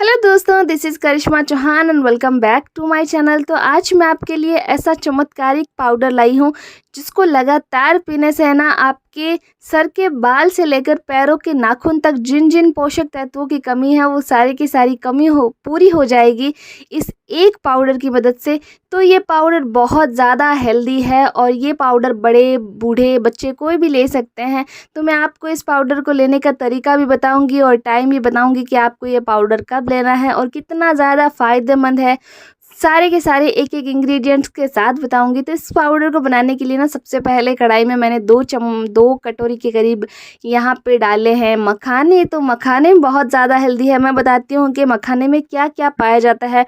Hello दोस्तों, this is Karishma Chauhan and welcome back to my channel. तो आज मैं आपके लिए ऐसा चमत्कारिक पाउडर लाई हूँ जिसको लगातार पीने से है ना आपके सर के बाल से लेकर पैरों के नाखून तक जिन जिन पोषक तत्वों की कमी है वो सारी की सारी कमी पूरी हो जाएगी इस एक पाउडर की मदद से। तो ये पाउडर बहुत ज़्यादा हेल्दी है और ये पाउडर बड़े बूढ़े बच्चे कोई भी ले सकते हैं। तो मैं आपको इस पाउडर को लेने का तरीका भी बताऊंगी और टाइम भी बताऊंगी कि आपको ये पाउडर कब लेना है और कितना ज़्यादा फ़ायदेमंद है। सारे के सारे एक एक इंग्रेडिएंट्स के साथ बताऊंगी। तो इस पाउडर को बनाने के लिए ना सबसे पहले कढ़ाई में मैंने दो कटोरी के करीब यहाँ पे डाले हैं मखाने। तो मखाने बहुत ज़्यादा हेल्दी है। मैं बताती हूँ कि मखाने में क्या क्या पाया जाता है।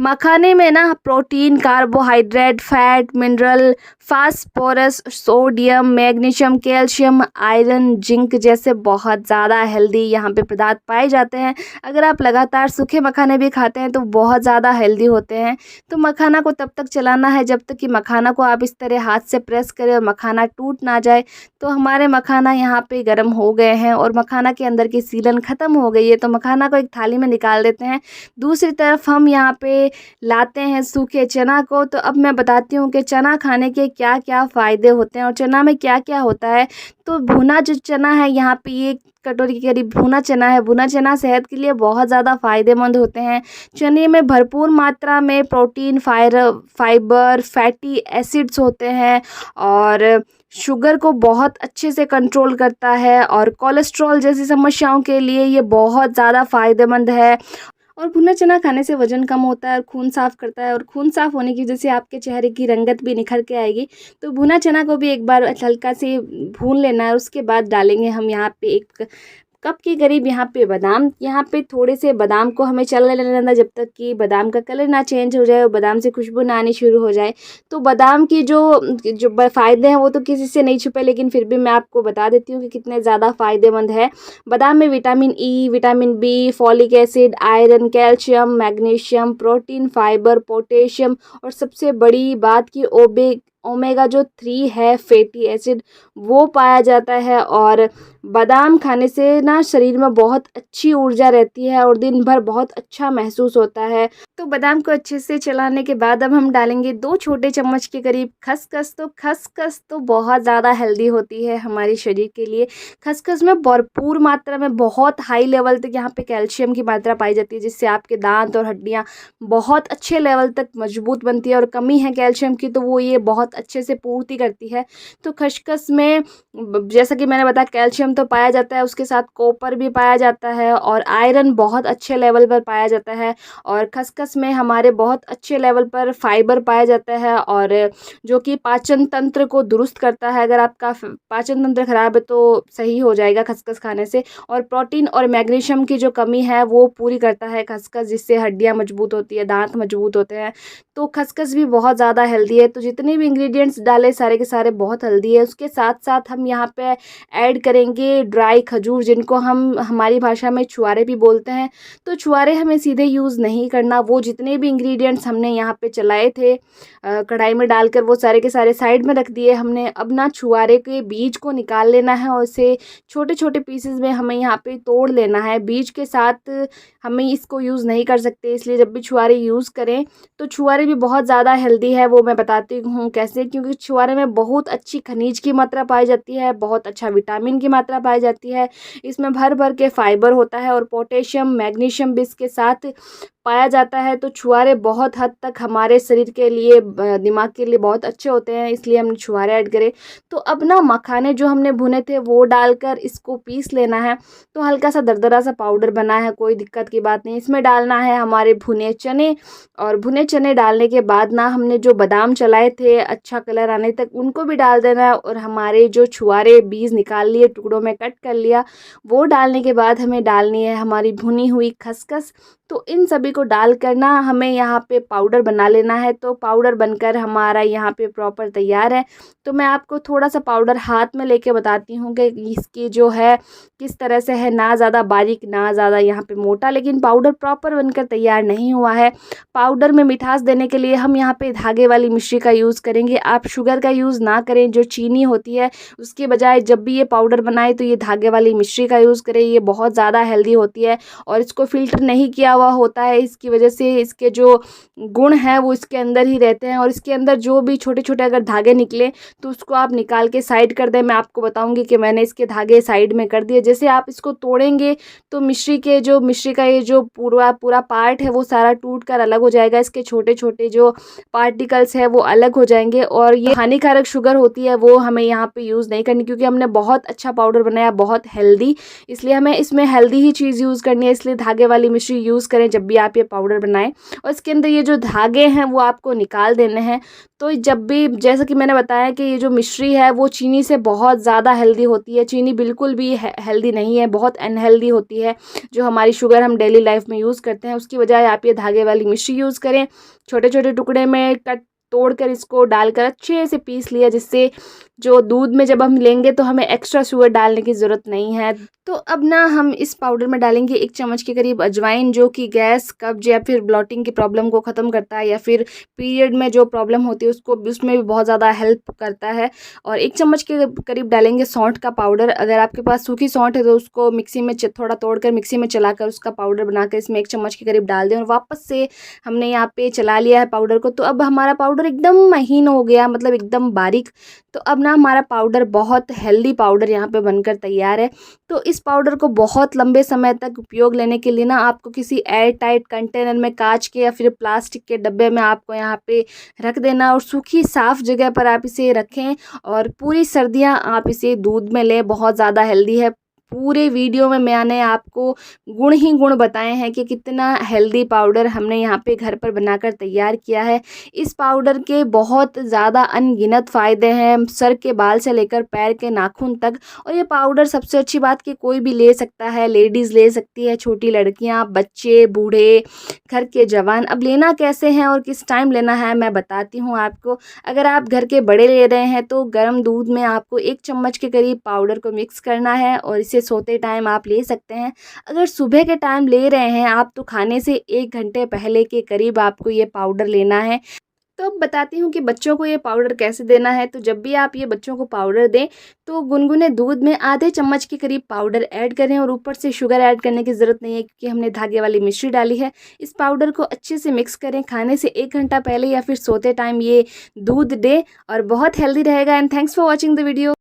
मखाने में ना protein, carbohydrate, fat, mineral, phosphorus, sodium, magnesium, calcium, iron, zinc जैसे बहुत ज़्यादा हेल्दी यहाँ पे पदार्थ पाए जाते हैं। अगर आप लगातार सूखे मखाने भी खाते हैं तो बहुत ज़्यादा हेल्दी होते हैं। तो मखाना को तब तक चलाना है जब तक कि मखाना को आप इस तरह हाथ से प्रेस करें और मखाना टूट ना जाए। तो हमारे मखाना यहाँ पे गर्म हो गए हैं और मखाना के अंदर की सीलन ख़त्म हो गई है। तो मखाना को एक थाली में निकाल देते हैं। दूसरी तरफ हम यहाँ पे लाते हैं सूखे चना को। तो अब मैं बताती हूँ कि चना खाने के क्या क्या फ़ायदे होते हैं और चना में क्या क्या होता है। तो भुना जो चना है, यहाँ पे ये कटोरी के करीब भुना चना है। भुना चना सेहत के लिए बहुत ज़्यादा फ़ायदेमंद होते हैं। चने में भरपूर मात्रा में प्रोटीन, फाइबर, फैटी एसिड्स होते हैं और शुगर को बहुत अच्छे से कंट्रोल करता है और कोलेस्ट्रॉल जैसी समस्याओं के लिए ये बहुत ज़्यादा फ़ायदेमंद है। और भुना चना खाने से वजन कम होता है और खून साफ करता है और खून साफ होने की वजह से आपके चेहरे की रंगत भी निखर के आएगी। तो भुना चना को भी एक बार हल्का से भून लेना है। उसके बाद डालेंगे हम यहाँ पे एक कप के करीब यहाँ पे बादाम। यहाँ पे थोड़े से बादाम को हमें चलने लेना जब तक कि बादाम का कलर ना चेंज हो जाए और बादाम से खुशबू ना आनी शुरू हो जाए। तो बादाम की जो फ़ायदे हैं वो तो किसी से नहीं छुपे, लेकिन फिर भी मैं आपको बता देती हूँ कि कितने ज़्यादा फ़ायदेमंद है। बादाम में vitamin E, vitamin B, folic acid, iron, calcium, magnesium, protein, fibre, potassium और सबसे बड़ी बात की ओमेगा जो 3 है फैटी एसिड वो पाया जाता है। और बादाम खाने से ना शरीर में बहुत अच्छी ऊर्जा रहती है और दिन भर बहुत अच्छा महसूस होता है। तो बादाम को अच्छे से चलाने के बाद अब हम डालेंगे 2 छोटे चम्मच के करीब खसखस। तो खसखस तो बहुत ज़्यादा हेल्दी होती है हमारे शरीर के लिए। खसखस में भरपूर मात्रा में बहुत हाई लेवल तक यहाँ पे कैल्शियम की मात्रा पाई जाती है, जिससे आपके दांत और हड्डियाँ बहुत अच्छे लेवल तक मजबूत बनती है और कमी है कैल्शियम की तो वो ये बहुत अच्छे से पूर्ति करती है। तो खसखस में जैसा कि मैंने बताया कैल्शियम तो पाया जाता है, उसके साथ कॉपर भी पाया जाता है और आयरन बहुत अच्छे लेवल पर पाया जाता है। और खसखस में हमारे बहुत अच्छे लेवल पर फाइबर पाया जाता है और जो कि पाचन तंत्र को दुरुस्त करता है। अगर आपका पाचन तंत्र खराब है तो सही हो जाएगा खसखस खाने से। और प्रोटीन और मैग्नीशियम की जो कमी है वो पूरी करता है खसखस, जिससे हड्डियाँ मजबूत होती है, दांत मजबूत होते हैं। तो खसखस भी बहुत ज़्यादा हेल्दी है। तो जितने भी इंग्रेडिएंट्स डाले सारे के सारे बहुत हेल्दी है। उसके साथ साथ हम यहाँ पे ऐड करेंगे ड्राई खजूर, जिनको हम हमारी भाषा में छुआरे भी बोलते हैं। तो छुआरे हमें सीधे यूज़ नहीं करना। वो जितने भी इंग्रेडिएंट्स हमने यहाँ पे चलाए थे कढ़ाई में डालकर वो सारे के सारे साइड में रख दिए हमने। अब ना छुआरे के बीज को निकाल लेना है और इसे छोटे छोटे पीसेस में हमें यहाँ पे तोड़ लेना है। बीज के साथ हमें इसको यूज़ नहीं कर सकते, इसलिए जब भी छुआरे यूज़ करें तो छुआरे भी बहुत ज़्यादा हेल्दी है। वो मैं बताती हूँ कैसे, क्योंकि छुआरे में बहुत अच्छी खनिज की मात्रा पाई जाती है, बहुत अच्छा विटामिन की मात्रा पाई जाती है। इसमें भर भर के फाइबर होता है और पोटेशियम, मैग्नीशियम भी इसके साथ पाया जाता है। तो छुआरे बहुत हद तक हमारे शरीर के लिए, दिमाग के लिए बहुत अच्छे होते हैं, इसलिए हमने छुआरे ऐड करे। तो अब ना मखाने जो हमने भुने थे वो डालकर इसको पीस लेना है। तो हल्का सा दरदरा सा पाउडर बना है, कोई दिक्कत की बात नहीं। इसमें डालना है हमारे भुने चने और भुने चने डालने के बाद ना हमने जो बादाम चलाए थे अच्छा कलर आने तक उनको भी डाल देना है। और हमारे जो छुआरे बीज निकाल लिए, टुकड़ों में कट कर लिया, वो डालने के बाद हमें डालनी है हमारी भुनी हुई खसखस। तो इन सभी को डालकर ना हमें यहाँ पे पाउडर बना लेना है। तो पाउडर बनकर हमारा यहाँ पे प्रॉपर तैयार है। तो मैं आपको थोड़ा सा पाउडर हाथ में लेके बताती हूँ कि इसकी जो है किस तरह से है, ना ज़्यादा बारीक ना ज़्यादा यहाँ पे मोटा, लेकिन पाउडर प्रॉपर बनकर तैयार नहीं हुआ है। पाउडर में मिठास देने के लिए हम यहाँ पे धागे वाली मिश्री का यूज़ करेंगे। आप शुगर का यूज़ ना करें, जो चीनी होती है उसके बजाय जब भी ये पाउडर बनाए तो ये धागे वाली मिश्री का यूज़ करें। ये बहुत ज़्यादा हेल्दी होती है और इसको फ़िल्टर नहीं किया हुआ होता है, इसकी वजह से इसके जो गुण हैं वो इसके अंदर ही रहते हैं और इसके अंदर जो भी छोटे छोटे अगर धागे निकले तो उसको आप निकाल के साइड कर दें। मैं आपको बताऊंगी कि मैंने इसके धागे साइड में कर दिए। जैसे आप इसको तोड़ेंगे तो मिश्री का ये जो पूरा पूरा पार्ट है वो सारा टूट कर अलग हो जाएगा। इसके छोटे छोटे जो पार्टिकल्स है वो अलग हो जाएंगे और ये हानिकारक शुगर होती है वो हमें यहाँ पे यूज़ नहीं करनी, क्योंकि हमने बहुत अच्छा पाउडर बनाया, बहुत हेल्दी, इसलिए हमें इसमें हेल्दी ही चीज़ यूज़ करनी है। इसलिए धागे वाली मिश्री यूज़ करें जब भी आप ये पाउडर बनाएं। और इसके अंदर ये जो धागे हैं वो आपको निकाल देने हैं। तो जब भी, जैसा कि मैंने बताया कि ये जो मिश्री है वो चीनी से बहुत ज़्यादा हेल्दी होती है। चीनी बिल्कुल भी हेल्दी नहीं है, बहुत अनहेल्दी होती है। जो हमारी शुगर हम डेली लाइफ में यूज़ करते हैं उसकी बजाय आप ये धागे वाली मिश्री यूज़ करें। छोटे छोटे टुकड़े में तोड़कर इसको डालकर अच्छे से पीस लिया, जिससे जो दूध में जब हम लेंगे तो हमें एक्स्ट्रा शुगर डालने की ज़रूरत नहीं है। तो अब ना हम इस पाउडर में डालेंगे 1 चम्मच के करीब अजवाइन, जो कि गैस, कब्ज या फिर ब्लॉटिंग की प्रॉब्लम को ख़त्म करता है, या फिर पीरियड में जो प्रॉब्लम होती है उसमें भी बहुत ज़्यादा हेल्प करता है। और 1 चम्मच के करीब डालेंगे सौंठ का पाउडर। अगर आपके पास सूखी सौंठ है तो उसको मिक्सी में थोड़ा तोड़कर मिक्सी में चलाकर उसका पाउडर बनाकर इसमें 1 चम्मच के करीब डाल दें और वापस से हमने यहाँ पे चला लिया है पाउडर को। तो अब हमारा पाउडर एकदम महीन हो गया, मतलब एकदम बारीक। तो अब ना हमारा पाउडर, बहुत हेल्दी पाउडर यहाँ पे बनकर तैयार है। तो इस पाउडर को बहुत लंबे समय तक उपयोग लेने के लिए ना आपको किसी एयर टाइट कंटेनर में, कांच के या फिर प्लास्टिक के डब्बे में आपको यहाँ पे रख देना और सूखी साफ़ जगह पर आप इसे रखें और पूरी सर्दियाँ आप इसे दूध में लें। बहुत ज़्यादा हेल्दी है। पूरे वीडियो में मैंने आपको गुण ही गुण बताए हैं कि कितना हेल्दी पाउडर हमने यहाँ पे घर पर बनाकर तैयार किया है। इस पाउडर के बहुत ज़्यादा अनगिनत फ़ायदे हैं, सर के बाल से लेकर पैर के नाखून तक। और ये पाउडर, सबसे अच्छी बात कि कोई भी ले सकता है, लेडीज़ ले सकती है, छोटी लड़कियाँ, बच्चे, बूढ़े, घर के जवान। अब लेना कैसे हैं और किस टाइम लेना है मैं बताती हूँ आपको। अगर आप घर के बड़े ले रहे हैं तो गर्म दूध में आपको 1 चम्मच के करीब पाउडर को मिक्स करना है और इसे सोते टाइम आप ले सकते हैं। अगर सुबह के टाइम ले रहे हैं आप तो खाने से 1 घंटे पहले के करीब आपको ये पाउडर लेना है। तो अब बताती हूँ कि बच्चों को ये पाउडर कैसे देना है। तो जब भी आप ये बच्चों को पाउडर दें तो गुनगुने दूध में आधे चम्मच के करीब पाउडर ऐड करें और ऊपर से शुगर ऐड करने की ज़रूरत नहीं है, क्योंकि हमने धागे वाली मिश्री डाली है। इस पाउडर को अच्छे से मिक्स करें, खाने से 1 घंटा पहले या फिर सोते टाइम ये दूध दें और बहुत हेल्दी रहेगा। And thanks for watching the video.